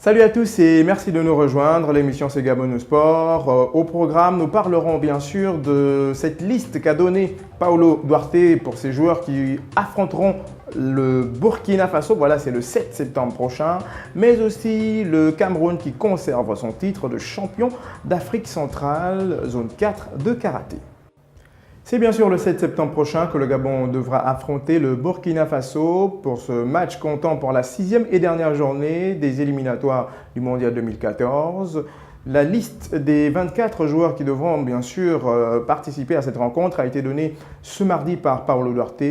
Salut à tous et merci de nous rejoindre. L'émission c'est Gabon au Sport. Au programme, nous parlerons bien sûr de cette liste qu'a donnée Paulo Duarte pour ces joueurs qui affronteront le Burkina Faso. Voilà, c'est le 7 septembre prochain. Mais aussi le Cameroun qui conserve son titre de champion d'Afrique centrale, zone 4 de karaté. C'est bien sûr le 7 septembre prochain que le Gabon devra affronter le Burkina Faso pour ce match comptant pour la 6e et dernière journée des éliminatoires du Mondial 2014. La liste des 24 joueurs qui devront bien sûr participer à cette rencontre a été donnée ce mardi par Paulo Duarte.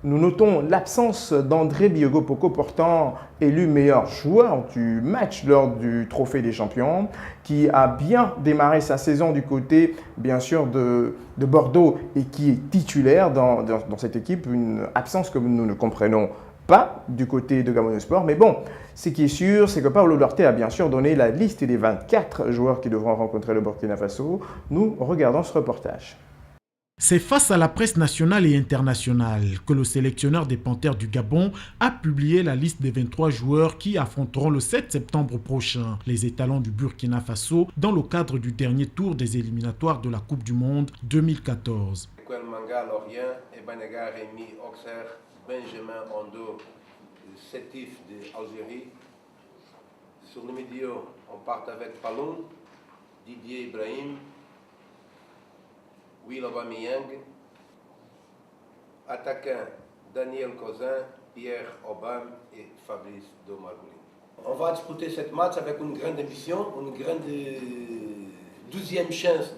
Nous notons l'absence d'André Biogopoko, pourtant élu meilleur joueur du match lors du Trophée des Champions, qui a bien démarré sa saison du côté, bien sûr, de Bordeaux et qui est titulaire dans cette équipe. Une absence que nous ne comprenons pas du côté de Gabon Sport. Mais bon, ce qui est sûr, c'est que Paulo Duarte a bien sûr donné la liste des 24 joueurs qui devront rencontrer le Burkina Faso. Nous regardons ce reportage. C'est face à la presse nationale et internationale que le sélectionneur des Panthères du Gabon a publié la liste des 23 joueurs qui affronteront le 7 septembre prochain les étalons du Burkina Faso dans le cadre du dernier tour des éliminatoires de la Coupe du Monde 2014. Manga Lorient, Ebanega Rémi Auxerre, Benjamin Ondo, Sétif d'Algérie. Sur le milieu, on part avec Paloun, Didier Ibrahim, Will Aubameyang, attaquant Daniel Cousin, Pierre Aubame et Fabrice Domargoulis. On va disputer cette match avec une grande ambition, une grande 12e chance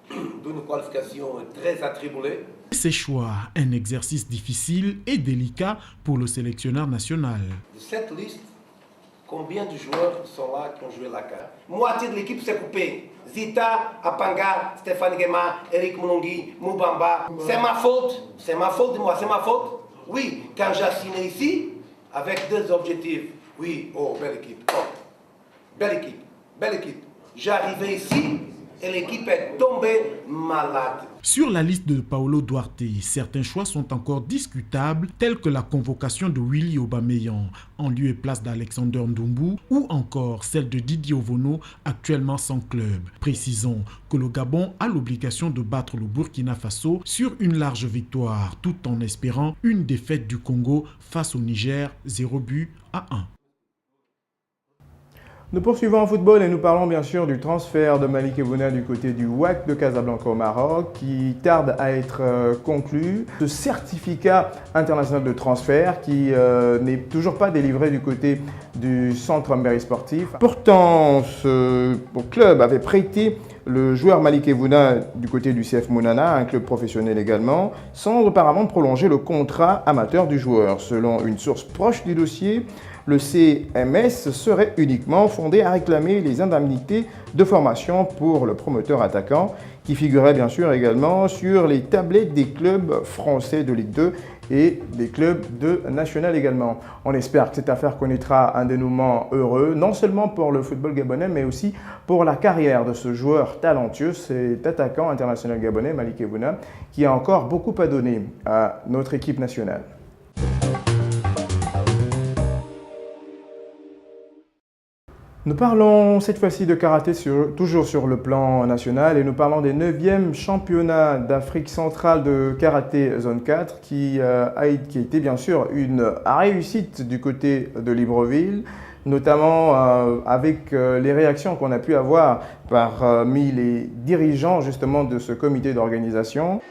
d'une qualification très attribuée. Ces choix, un exercice difficile et délicat pour le sélectionneur national. De cette liste, combien de joueurs sont là qui ont joué la carte? Moitié de l'équipe s'est coupée. Zita, Apanga, Stéphane Guéma, Eric Moulongui, Moubamba. C'est ma faute. C'est ma faute, dis-moi, c'est ma faute. Oui, quand j'ai signé ici, avec deux objectifs. Oui, oh, belle équipe. Oh, belle équipe, belle équipe. J'ai arrivé ici et l'équipe est tombée malade. Sur la liste de Paulo Duarte, certains choix sont encore discutables, tels que la convocation de Willy Aubameyang en lieu et place d'Alexander Ndoumbu ou encore celle de Didier Ovono, actuellement sans club. Précisons que le Gabon a l'obligation de battre le Burkina Faso sur une large victoire, tout en espérant une défaite du Congo face au Niger, 0-1. Nous poursuivons en football et nous parlons bien sûr du transfert de Malik Evouna du côté du WAC de Casablanca au Maroc qui tarde à être conclu. Ce certificat international de transfert qui n'est toujours pas délivré du côté du centre Mberi Sportif. Pourtant, ce club avait prêté le joueur Malik Evouna du côté du CF Mounana, un club professionnel également, sans auparavant prolonger le contrat amateur du joueur. Selon une source proche du dossier, le CMS serait uniquement fondé à réclamer les indemnités de formation pour le promoteur attaquant qui figurait bien sûr également sur les tablettes des clubs français de Ligue 2 et des clubs de National également. On espère que cette affaire connaîtra un dénouement heureux, non seulement pour le football gabonais, mais aussi pour la carrière de ce joueur talentueux, cet attaquant international gabonais, Malik Evouna, qui a encore beaucoup à donner à notre équipe nationale. Nous parlons cette fois-ci de karaté toujours sur le plan national et nous parlons des 9e championnats d'Afrique centrale de karaté zone 4 qui a été bien sûr une réussite du côté de Libreville, notamment avec les réactions qu'on a pu avoir parmi les dirigeants justement de ce comité d'organisation.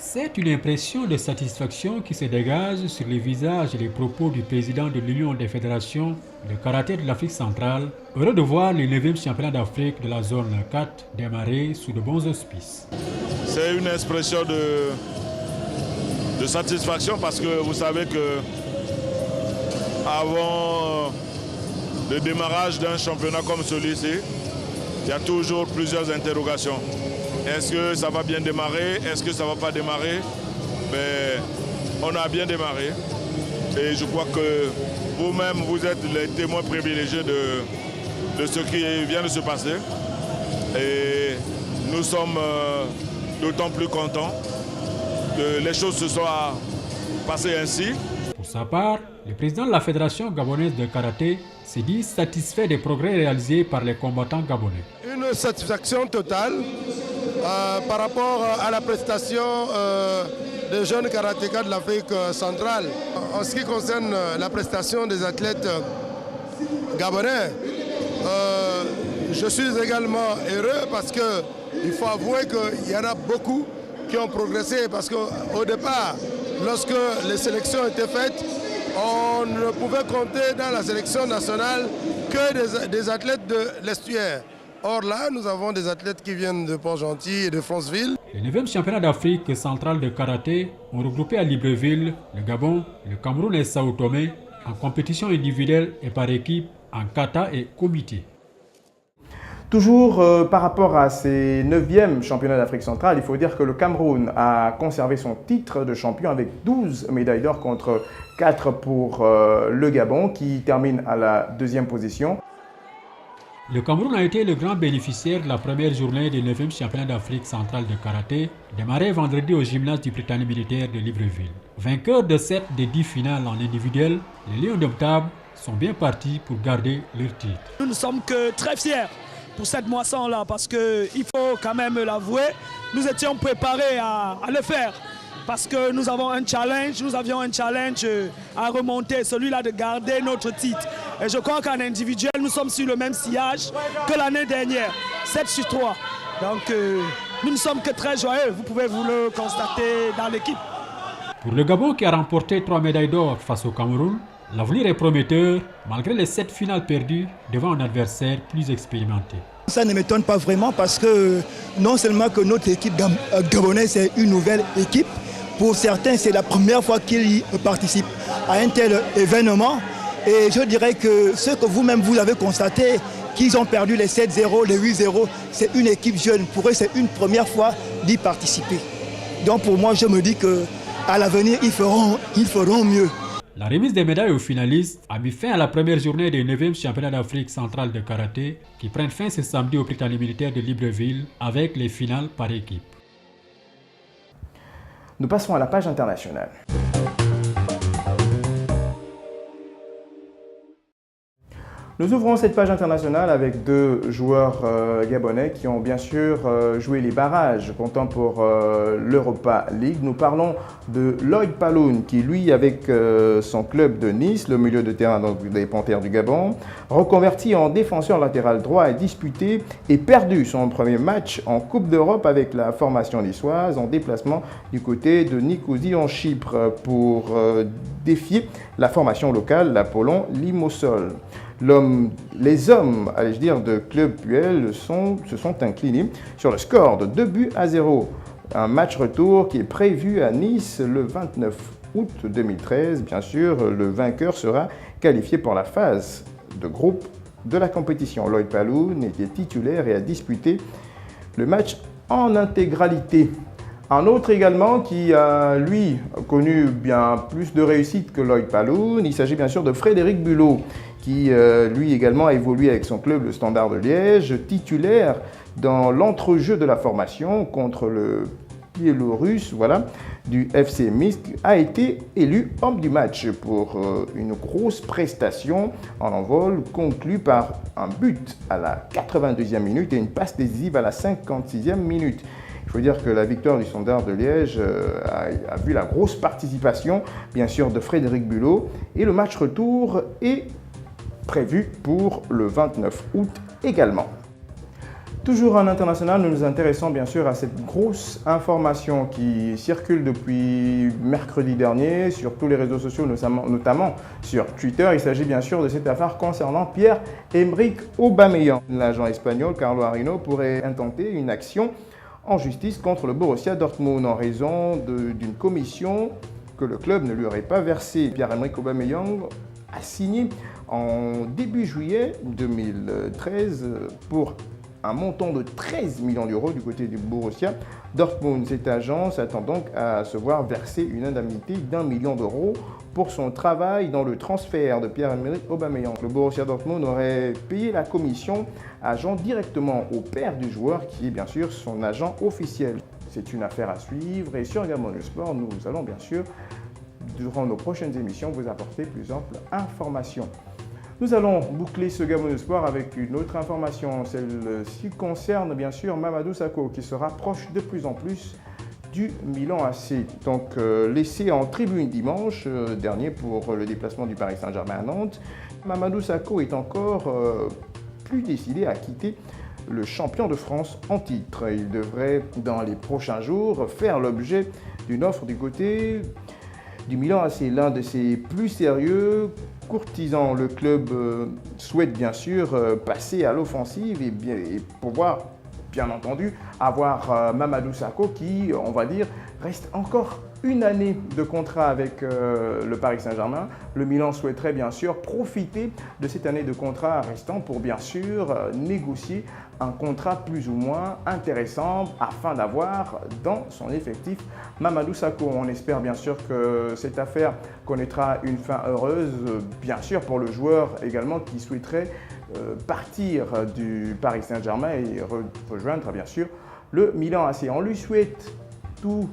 C'est une impression de satisfaction qui se dégage sur les visages et les propos du président de l'Union des fédérations de karaté de l'Afrique centrale, heureux de voir le 9e championnat d'Afrique de la zone 4 démarrer sous de bons auspices. C'est une expression de satisfaction parce que vous savez que avant le démarrage d'un championnat comme celui-ci, il y a toujours plusieurs interrogations. Est-ce que ça va bien démarrer? Est-ce que ça ne va pas démarrer? Mais on a bien démarré. Et je crois que vous-même, vous êtes les témoins privilégiés de ce qui vient de se passer. Et nous sommes d'autant plus contents que les choses se soient passées ainsi. Pour sa part, le président de la Fédération gabonaise de karaté s'est dit satisfait des progrès réalisés par les combattants gabonais. Une satisfaction totale par rapport à la prestation des jeunes karatékas de l'Afrique centrale. En ce qui concerne la prestation des athlètes gabonais, je suis également heureux parce qu'il faut avouer qu'il y en a beaucoup qui ont progressé parce qu'au départ, lorsque les sélections étaient faites, on ne pouvait compter dans la sélection nationale que des athlètes de l'estuaire. Or là, nous avons des athlètes qui viennent de Port-Gentil et de Franceville. Les 9e championnats d'Afrique centrale de karaté ont regroupé à Libreville le Gabon, le Cameroun et Sao Tomé en compétition individuelle et par équipe, en kata et comité. Toujours par rapport à ces 9e championnats d'Afrique centrale, il faut dire que le Cameroun a conservé son titre de champion avec 12 médailles d'or contre 4 pour le Gabon qui termine à la 2e position. Le Cameroun a été le grand bénéficiaire de la première journée du 9e championnat d'Afrique centrale de karaté, démarré vendredi au gymnase du Britannique militaire de Libreville. Vainqueurs de 7 des 10 finales en individuel, les Lions d'Octave sont bien partis pour garder leur titre. Nous ne sommes que très fiers pour cette moisson-là parce qu'il faut quand même l'avouer, nous étions préparés à le faire. Parce que nous avions un challenge à remonter, celui-là de garder notre titre. Et je crois qu'en individuel, nous sommes sur le même sillage que l'année dernière, 7 sur 3. Donc nous ne sommes que très joyeux, vous pouvez vous le constater dans l'équipe. Pour le Gabon qui a remporté 3 médailles d'or face au Cameroun, l'avenir est prometteur malgré les 7 finales perdues devant un adversaire plus expérimenté. Ça ne m'étonne pas vraiment parce que non seulement que notre équipe gabonaise est une nouvelle équipe, pour certains c'est la première fois qu'ils participent à un tel événement. Et je dirais que ce que vous-même vous avez constaté, qu'ils ont perdu les 7-0, les 8-0, c'est une équipe jeune. Pour eux c'est une première fois d'y participer. Donc pour moi je me dis qu'à l'avenir ils feront mieux. La remise des médailles aux finalistes a mis fin à la première journée des 9e championnats d'Afrique centrale de karaté qui prennent fin ce samedi au Britannique militaire de Libreville avec les finales par équipe. Nous passons à la page internationale. Nous ouvrons cette page internationale avec 2 joueurs gabonais qui ont bien sûr joué les barrages comptant pour l'Europa League. Nous parlons de Lloyd Paloun qui, lui, avec son club de Nice, le milieu de terrain donc, des Panthères du Gabon, reconverti en défenseur latéral droit, a disputé et perdu son premier match en Coupe d'Europe avec la formation niçoise en déplacement du côté de Nicosie en Chypre pour défier la formation locale, l'Apollon Limassol. Les hommes, allais-je dire, de Club Puel se sont inclinés sur le score de 2-0. Un match retour qui est prévu à Nice le 29 août 2013. Bien sûr, le vainqueur sera qualifié pour la phase de groupe de la compétition. Lloyd Paloun était titulaire et a disputé le match en intégralité. Un autre également qui a, lui, connu bien plus de réussite que Lloyd Paloun, il s'agit bien sûr de Frédéric Bulot, qui lui également a évolué avec son club, le Standard de Liège, titulaire dans l'entrejeu de la formation contre le Biélorusse, du FC Minsk, a été élu homme du match pour une grosse prestation en envol conclue par un but à la 82e minute et une passe décisive à la 56e minute. Il faut dire que la victoire du Standard de Liège a vu la grosse participation, bien sûr, de Frédéric Bulot. Et le match retour est prévu pour le 29 août également. Toujours en international, nous nous intéressons bien sûr à cette grosse information qui circule depuis mercredi dernier sur tous les réseaux sociaux, notamment sur Twitter. Il s'agit bien sûr de cette affaire concernant Pierre-Emerick Aubameyang. L'agent espagnol Carlo Arino pourrait intenter une action en justice contre le Borussia Dortmund en raison d'une commission que le club ne lui aurait pas versée. Pierre-Emerick Aubameyang a signé en début juillet 2013 pour un montant de 13 millions d'euros du côté du Borussia Dortmund. Cet agent s'attend donc à se voir verser une indemnité d'1 million d'euros pour son travail dans le transfert de Pierre-Emerick Aubameyang. Le Borussia Dortmund aurait payé la commission agent directement au père du joueur qui est bien sûr son agent officiel. C'est une affaire à suivre et sur Gabon Sport, nous allons bien sûr durant nos prochaines émissions, vous apporter plus ample information. Nous allons boucler ce Gabon Sport avec une autre information, celle-ci concerne bien sûr Mamadou Sakho qui se rapproche de plus en plus du Milan AC. Donc laissé en tribune dimanche dernier pour le déplacement du Paris Saint-Germain à Nantes, Mamadou Sakho est encore plus décidé à quitter le champion de France en titre. Il devrait dans les prochains jours faire l'objet d'une offre du côté du Milan AC, l'un de ses plus sérieux courtisans. Le club souhaite bien sûr passer à l'offensive et pouvoir bien entendu avoir Mamadou Sakho qui, on va dire, reste encore une année de contrat avec le Paris Saint-Germain. Le Milan souhaiterait bien sûr profiter de cette année de contrat restant pour bien sûr négocier un contrat plus ou moins intéressant afin d'avoir dans son effectif Mamadou Sakho. On espère bien sûr que cette affaire connaîtra une fin heureuse, bien sûr pour le joueur également qui souhaiterait partir du Paris Saint-Germain et rejoindre bien sûr le Milan AC. On lui souhaite toute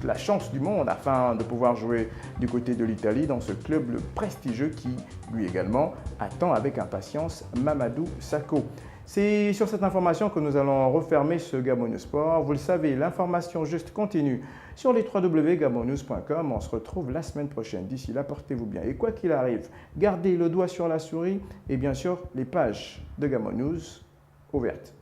la chance du monde afin de pouvoir jouer du côté de l'Italie dans ce club prestigieux qui lui également attend avec impatience Mamadou Sakho. C'est sur cette information que nous allons refermer ce Gabon Sport. Vous le savez, l'information juste continue sur les www.gabonnews.com. On se retrouve la semaine prochaine. D'ici là, portez-vous bien. Et quoi qu'il arrive, gardez le doigt sur la souris et bien sûr les pages de Gabon News ouvertes.